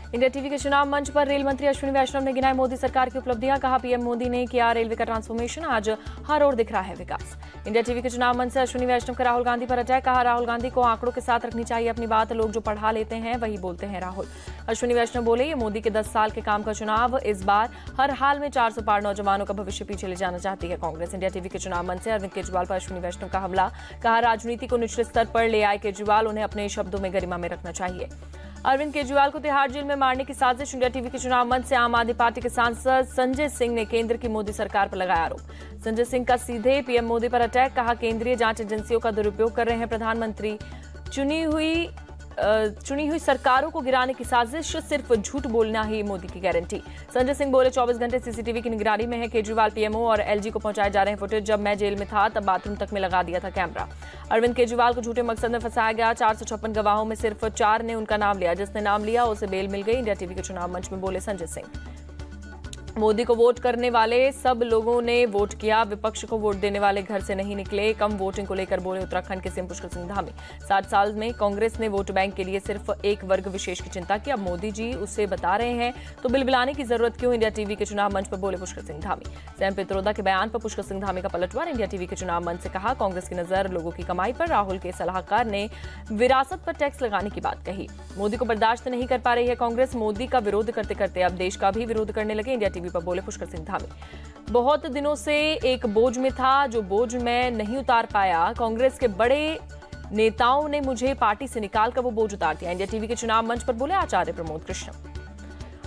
India TV के चुनाव मंच पर रेल मंत्री अश्विनी वैष्णव ने गिनाई मोदी सरकार की उपलब्धियां। कहा पीएम मोदी ने किया रेलवे का ट्रांसफॉर्मेशन, आज हर ओर दिख रहा है विकास। इंडिया टीवी के चुनाव मंच से अश्विनी वैष्णव का राहुल गांधी पर अटैक। कहा राहुल गांधी को आंकड़ों के साथ रखनी चाहिए अपनी बात, लोग जो पढ़ा लेते हैं वही बोलते हैं राहुल। अश्विनी वैष्णव बोले ये मोदी के 10 साल के काम का चुनाव, इस बार हर हाल में 400 पार नौजवानों का भविष्य पीछे ले जाना चाहती है कांग्रेस। इंडिया टीवी के चुनाव मंच से अरविंद केजरीवाल पर अश्विनी वैष्णव का हमला। कहा राजनीति को निचले स्तर पर ले आए केजरीवाल, उन्हें अपने शब्दों में गरिमा में रखना चाहिए। अरविंद केजरीवाल को तिहाड़ जेल में मारने की साजिश। इंडिया टीवी के चुनाव मंच से आम आदमी पार्टी के सांसद संजय सिंह ने केंद्र की मोदी सरकार पर लगाया आरोप। संजय सिंह का सीधे पीएम मोदी पर अटैक। कहा केंद्रीय जांच एजेंसियों का दुरुपयोग कर रहे हैं प्रधानमंत्री, चुनी हुई सरकारों को गिराने की साजिश, सिर्फ झूठ बोलना ही मोदी की गारंटी। संजय सिंह बोले 24 घंटे सीसीटीवी की निगरानी में है केजरीवाल, पीएमओ और एलजी को पहुंचाए जा रहे हैं फुटेज। जब मैं जेल में था तब बाथरूम तक में लगा दिया था कैमरा। अरविंद केजरीवाल को झूठे मकसद में फंसाया गया। 456 गवाहों में सिर्फ 4 ने उनका नाम लिया, जिसने नाम लिया उसे बेल मिल गई। इंडिया टीवी के चुनाव मंच में बोले संजय सिंह, मोदी को वोट करने वाले सब लोगों ने वोट किया, विपक्ष को वोट देने वाले घर से नहीं निकले। कम वोटिंग को लेकर बोले उत्तराखंड के सीएम पुष्कर सिंह धामी। 60 साल में कांग्रेस ने वोट बैंक के लिए सिर्फ एक वर्ग विशेष की चिंता की, अब मोदी जी उसे बता रहे हैं तो बिल बिलाने की जरूरत क्यों। इंडिया टीवी के चुनाव मंच पर बोले पुष्कर सिंह धामी। सैम पित्रोदा के बयान पर पुष्कर सिंह धामी का पलटवार। इंडिया टीवी के चुनाव मंच से कहा कांग्रेस की नजर लोगों की कमाई पर, राहुल के सलाहकार ने विरासत पर टैक्स लगाने की बात कही। मोदी को बर्दाश्त नहीं कर पा रही है कांग्रेस, मोदी का विरोध करते करते अब देश का भी विरोध करने लगे। इंडिया टीवी पर बोले पुष्कर सिंह धामी। बहुत दिनों से एक बोझ में था, जो बोझ मैं नहीं उतार पाया, कांग्रेस के बड़े नेताओं ने मुझे पार्टी से निकालकर वो बोझ उतार दिया। इंडिया टीवी के चुनाव मंच पर बोले आचार्य प्रमोद कृष्णम।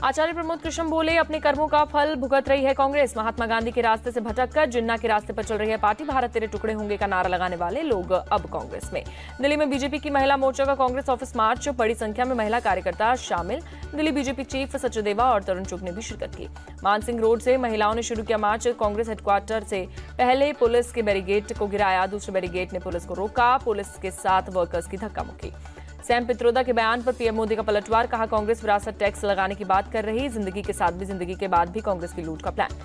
आचार्य प्रमोद कृष्णम बोले अपने कर्मों का फल भुगत रही है कांग्रेस, महात्मा गांधी के रास्ते से भटककर जिन्ना के रास्ते पर चल रही है पार्टी। भारत तेरे टुकड़े होंगे का नारा लगाने वाले लोग अब कांग्रेस में। दिल्ली में बीजेपी की महिला मोर्चा का कांग्रेस ऑफिस मार्च, बड़ी संख्या में महिला कार्यकर्ता शामिल। दिल्ली बीजेपी चीफ सचदेवा और तरुण चुग ने भी शिरकत की। मानसिंह रोड से महिलाओं ने शुरू किया मार्च। कांग्रेस हेडक्वार्टर से पहले पुलिस के बैरिकेड को गिराया, दूसरे बैरिकेड ने पुलिस को रोका, पुलिस के साथ वर्कर्स की धक्का मुक्की। सैम पित्रोदा के बयान पर पीएम मोदी का पलटवार। कहा कांग्रेस विरासत टैक्स लगाने की बात कर रही, जिंदगी के साथ भी जिंदगी के बाद भी कांग्रेस की लूट का प्लान।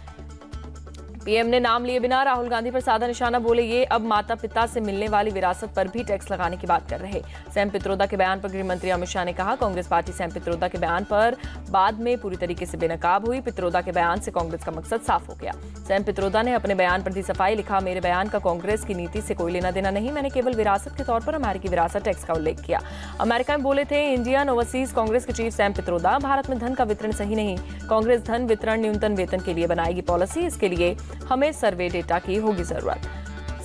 पीएम ने नाम लिए बिना राहुल गांधी पर साधा निशाना, बोले ये अब माता पिता से मिलने वाली विरासत पर भी टैक्स लगाने की बात कर रहे। सैम पित्रोदा के बयान पर गृह मंत्री अमित शाह ने कहा कांग्रेस पार्टी सैम पित्रोदा के बयान पर बाद में पूरी तरीके से बेनकाब हुई। पित्रोदा के बयान से कांग्रेस का मकसद साफ हो गया। सैम पित्रोदा ने अपने बयान पर दी सफाई, लिखा मेरे बयान का कांग्रेस की नीति से कोई लेना देना नहीं, मैंने केवल विरासत के तौर पर अमेरिकी विरासत टैक्स का उल्लेख किया। अमेरिका में बोले थे इंडियन ओवरसीज कांग्रेस के चीफ सैम पित्रोदा। भारत में धन का वितरण सही नहीं, कांग्रेस धन वितरण न्यूनतम वेतन के लिए बनाएगी पॉलिसी, इसके लिए हमें सर्वे डेटा की होगी जरूरत।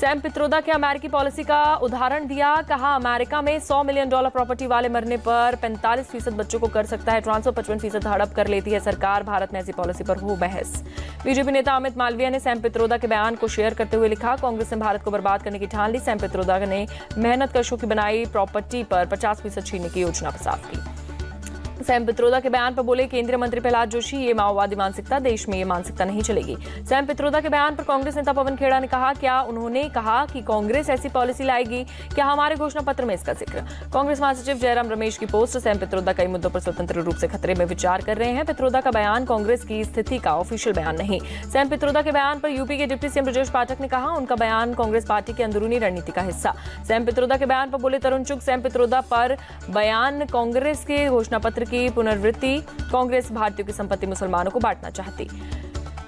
सैम पित्रोदा के अमेरिकी पॉलिसी का उदाहरण दिया। कहा अमेरिका में $100 मिलियन प्रॉपर्टी वाले मरने पर 45% बच्चों को कर सकता है ट्रांसफर, 55% हड़प कर लेती है सरकार, भारत में ऐसी पॉलिसी पर हो बहस। बीजेपी नेता अमित मालवीय ने सैम पित्रोदा के बयान को शेयर करते हुए लिखा कांग्रेस ने भारत को बर्बाद करने की ठान ली। सैम पित्रोदा ने मेहनत कशों की बनाई प्रॉपर्टी पर 50% छीनने की योजना साफ की। सैम पित्रोदा के बयान पर बोले केंद्रीय मंत्री प्रहलाद जोशी, ये माओवादी मानसिकता, देश में ये मानसिकता नहीं चलेगी। सैम पित्रोदा के बयान पर कांग्रेस नेता पवन खेड़ा ने कहा क्या उन्होंने कहा कि कांग्रेस ऐसी पॉलिसी लाएगी, क्या हमारे घोषणा पत्र में इसका जिक्र। कांग्रेस महासचिव जयराम रमेश की पोस्ट, सैम पित्रोदा कई मुद्दों पर स्वतंत्र रूप से खतरे में विचार कर रहे हैं। पित्रोदा का बयान कांग्रेस की स्थिति का ऑफिशियल बयान नहीं। सैम पित्रोदा के बयान पर यूपी के डिप्टी सीएम ब्रजेश पाठक ने कहा उनका बयान कांग्रेस पार्टी की अंदरूनी रणनीति का हिस्सा। सैम पित्रोदा के बयान पर बोले तरुण चुग, सैम पित्रोदा पर बयान कांग्रेस के घोषणा पत्र की पुनरावृत्ति, कांग्रेस भारतीयों की संपत्ति मुसलमानों को बांटना चाहती।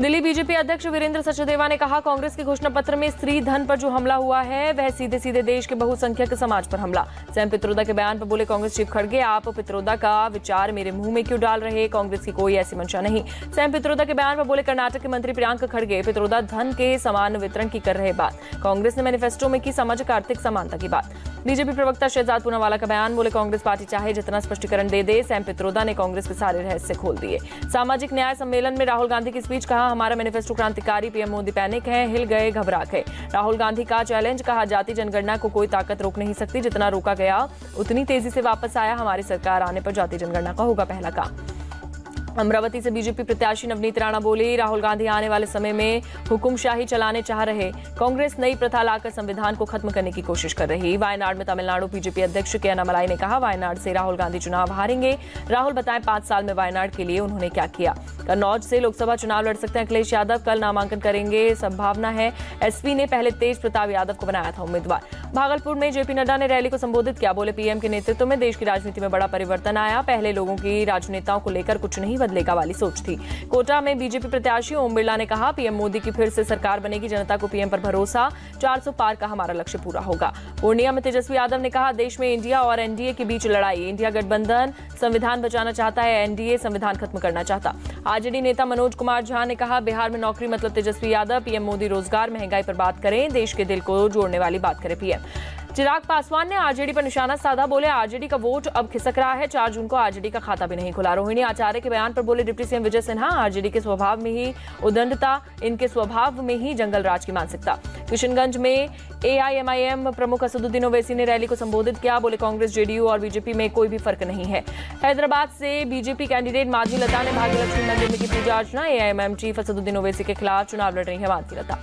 दिल्ली बीजेपी अध्यक्ष वीरेंद्र सचदेवा ने कहा कांग्रेस के घोषणा पत्र में स्त्री धन पर जो हमला हुआ है वह सीधे सीधे देश के बहुसंख्यक समाज पर हमला। सैम पित्रोदा के बयान पर बोले कांग्रेस चीफ खड़गे, आप पित्रोदा का विचार मेरे मुंह में क्यों डाल रहे, कांग्रेस की कोई ऐसी मंशा नहीं। सैम पित्रोदा के बयान पर बोले कर्नाटक के मंत्री प्रियंका खड़गे, पित्रोदा धन के समान वितरण की कर रहे बात, कांग्रेस ने मैनिफेस्टो में की सामाजिक आर्थिक समानता की बात। बीजेपी प्रवक्ता शहजाद पूनावाला का बयान, बोले कांग्रेस पार्टी चाहे जितना स्पष्टीकरण दे दे, सैम पित्रोदा ने कांग्रेस के सारे रहस्य खोल दिए। सामाजिक न्याय सम्मेलन में राहुल गांधी की स्पीच, कहा हमारा मैनिफेस्टो क्रांतिकारी, पीएम मोदी पैनिक है, हिल गए, घबरा गए। राहुल गांधी का चैलेंज, कहा जाति जनगणना को कोई ताकत रोक नहीं सकती, जितना रोका गया उतनी तेजी से वापस आया, हमारी सरकार आने पर जाति जनगणना का होगा पहला काम। अमरावती से बीजेपी प्रत्याशी नवनीत राणा बोली राहुल गांधी आने वाले समय में हुकुमशाही चलाने चाह रहे, कांग्रेस नई प्रथा लाकर संविधान को खत्म करने की कोशिश कर रही। वायनाड में तमिलनाडु बीजेपी अध्यक्ष के अन्नामलाई ने कहा वायनाड से राहुल गांधी चुनाव हारेंगे। राहुल बताएं 5 साल में वायनाड के लिए उन्होंने क्या किया। कन्नौज से लोकसभा चुनाव लड़ सकते हैं अखिलेश यादव, कल नामांकन करेंगे संभावना है। एसपी ने पहले तेज प्रताप यादव को बनाया था उम्मीदवार। भागलपुर में जेपी नड्डा ने रैली को संबोधित किया। बोले, पीएम के नेतृत्व में देश की राजनीति में बड़ा परिवर्तन आया। पहले लोगों की राजनेताओं को लेकर कुछ नहीं बदलेगा वाली सोच थी। कोटा में बीजेपी प्रत्याशी ओम बिरला ने कहा, पीएम मोदी की फिर से सरकार बनेगी, जनता को पीएम पर भरोसा, 400 पार का हमारा लक्ष्य पूरा होगा। पूर्णिया में तेजस्वी यादव ने कहा, देश में इंडिया और एनडीए के बीच लड़ाई, इंडिया गठबंधन संविधान बचाना चाहता है, एनडीए संविधान खत्म करना चाहता। आरजेडी नेता मनोज कुमार झा ने कहा, बिहार में नौकरी मतलब तेजस्वी यादव, पीएम मोदी रोजगार महंगाई पर बात करें, देश के दिल को जोड़ने वाली बात करे पीएम। चिराग पासवान ने आरजेडी पर निशाना साधा। बोले, आरजेडी का वोट अब खिसक रहा है, 4 जून को आरजेडी का खाता भी नहीं खुला। रोहिणी आचार्य के बयान पर बोले deputy CM Vijay Sinha, RJD के स्वभाव में ही उदंडता, इनके स्वभाव में ही जंगल राज की मानसिकता। किशनगंज में एआईएमआईएम प्रमुख असदुद्दीन ओवैसी ने रैली को संबोधित किया। बोले, कांग्रेस, जेडीयू और बीजेपी में कोई भी फर्क नहीं है। हैदराबाद से बीजेपी कैंडिडेट माधवी लता ने भाग्यलक्ष्मी मंदिर में की पूजा अर्चना। एआईएमआईएम चीफ असदुद्दीन ओवैसी के खिलाफ चुनाव लड़ रही है माधवी लता।